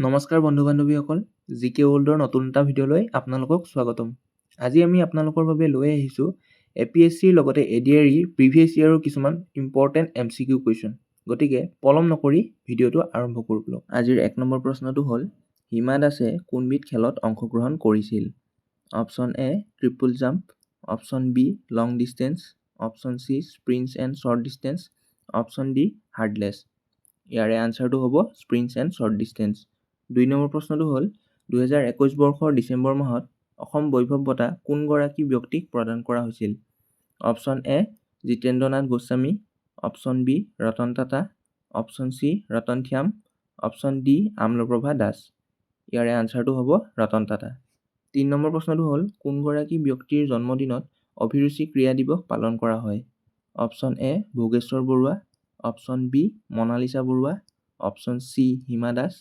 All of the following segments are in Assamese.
নমস্কাৰ বন্ধু বান্ধৱীসকল, জিকে ৱৰ্ল্ডৰ নতুন এটা ভিডিঅ'লৈ আপোনালোকক স্বাগতম। আজি আমি আপোনালোকৰ বাবে লৈ আহিছোঁ APSCৰ লগতে ADREৰ প্ৰিভিয়াছ ইয়াৰৰ কিছুমান ইম্পৰ্টেণ্ট MCQ কুৱেশ্যন। গতিকে পলম নকৰি ভিডিঅ'টো আৰম্ভ কৰোঁ বলক। আজিৰ 1 নম্বৰ প্ৰশ্নটো হ'ল, হিমা দাসে কোনবিধ খেলত অংশগ্ৰহণ কৰিছিল? Option A triple jump, option B long distance, option C sprints and short distance, option D hurdles. ইয়াৰে আনচাৰটো হ'ব sprints and short distance. 2 number প্ৰশ্নটো হ'ল, 2021 বৰ্ষৰ ডিচেম্বৰ মাহত অসম বৈভৱ বঁটা কোনগৰাকী ব্যক্তিক প্ৰদান কৰা হৈছিল? Option A Jitendra Nath Goswami, option B Ratan Tata, option C Ratan Shyam, option D Amalprabha Das. ইয়াৰে আনচাৰটো হ'ব ৰতন টাটা। 3 নম্বৰ প্ৰশ্নটো হ'ল, কোনগৰাকী ব্যক্তিৰ জন্মদিনত অভিৰুচি ক্ৰীড়া দিৱস পালন কৰা হয়? Option A Bhogeswar Barua, option B Monalisa Barua, option C Hima Das,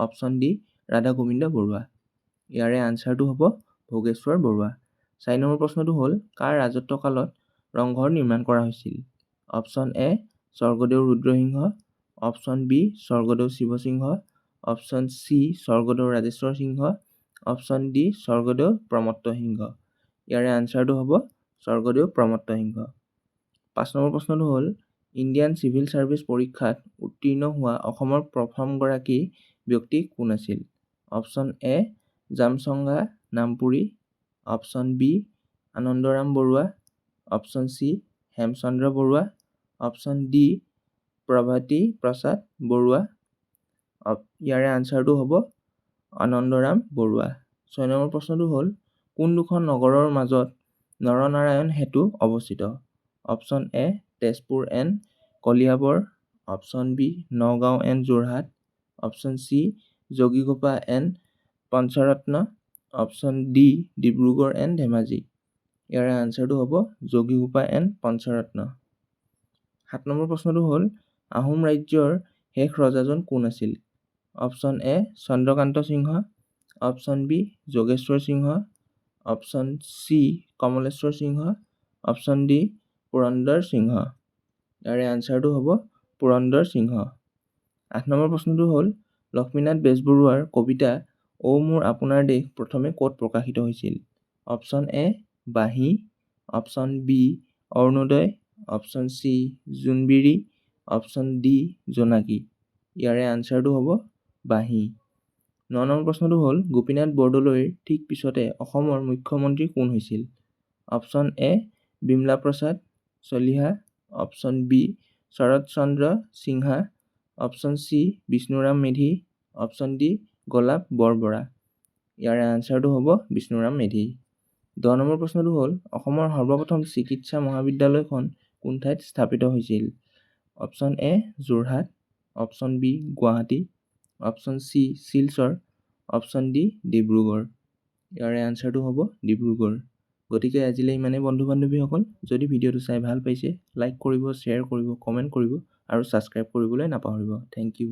option D Radha Gobinda Barua. ইয়াৰে আনচাৰটো হ'ব ভোগেশ্বৰ বৰুৱা। 4 নম্বৰ প্ৰশ্নটো হ'ল, কাৰ ৰাজত্বকালত ৰংঘৰ নিৰ্মাণ কৰা হৈছিল? Option A Swargadeo Rudrasingha, option B Swargadeo Sivasingha, option C Swargadeo Rajeswar Singha, option D Swargadeo Pramatta Singha. ইয়াৰে আনচাৰটো হ'ব স্বৰ্গদেউ প্ৰমত্ত সিংহ। 5 নম্বৰ প্ৰশ্নটো হ'ল, ইণ্ডিয়ান চিভিল ছাৰ্ভিচ পৰীক্ষাত উত্তীৰ্ণ হোৱা অসমৰ প্ৰথমগৰাকী ব্যক্তি কোন আছিল? Option A Jamsanga Nampuri, option B Anandaram Baruah, option C Hemchandra Baruah, option D Prabhati Prasad Baruah. ইয়াৰে আনচাৰটো হ'ব আনন্দৰাম বৰুৱা। 6 নম্বৰ প্ৰশ্নটো হ'ল, কোন দুখন নগৰৰ মাজত নৰনাৰায়ণ সেতু অৱস্থিত? Option A Tezpur and Koliabor, option B Nagaon and Jorhat, option C Jogighopa and Pancharatna, option D Dibrugarh and Dhemaji. ইয়াৰে আনচাৰটো হ'ব যোগীঘোপা এণ্ড পঞ্চৰত্ন। 7 নম্বৰ প্ৰশ্নটো হ'ল, আহোম ৰাজ্যৰ শেষ ৰজাজন কোন আছিল? Option A Chandrakanta Singha, option B Jogeswar Singha, option C Kamaleswar Singha, option D Purandar Singha. ইয়াৰে আনচাৰটো হ'ব পুৰন্দৰ সিংহ। 8 নম্বৰ প্ৰশ্নটো হ'ল, লক্ষ্মীনাথ বেজবৰুৱাৰ কবিতা ঔ মোৰ আপোনাৰ দেশ প্ৰথমে ক'ত প্ৰকাশিত হৈছিল? Option A Banhi, option B Arunodoi, option C Jonbiri, option D Jonaki. ইয়াৰে আনচাৰটো হ'ব বাঁহী। 9 নম্বৰ প্ৰশ্নটো হ'ল, গোপীনাথ বৰদলৈৰ ঠিক পিছতে অসমৰ মুখ্যমন্ত্ৰী কোন হৈছিল? Option A Bimala Prasad Chaliha, option B Sarat Chandra Sinha, option C Bishnuram Medhi, option D Golap Borbora. ইয়াৰে আনচাৰটো হ'ব বিষ্ণুৰাম মেধি। 10 নম্বৰ প্ৰশ্নটো হ'ল, অসমৰ সৰ্বপ্ৰথম চিকিৎসা মহাবিদ্যালয়খন কোন ঠাইত স্থাপিত হৈছিল? Option A Jorhat, option B Guwahati, option C Silchar, option D Dibrugarh. ইয়াৰে আনচাৰটো হ'ব ডিব্ৰুগড়। গতিকে আজিলৈ ইমানেই বন্ধু বান্ধৱীসকল। যদি ভিডিঅ'টো চাই ভাল পাইছে, লাইক কৰিব, শ্বেয়াৰ কৰিব, কমেণ্ট কৰিব আৰু ছাবস্ক্ৰাইব কৰিবলৈ নাপাহৰিব। Thank U.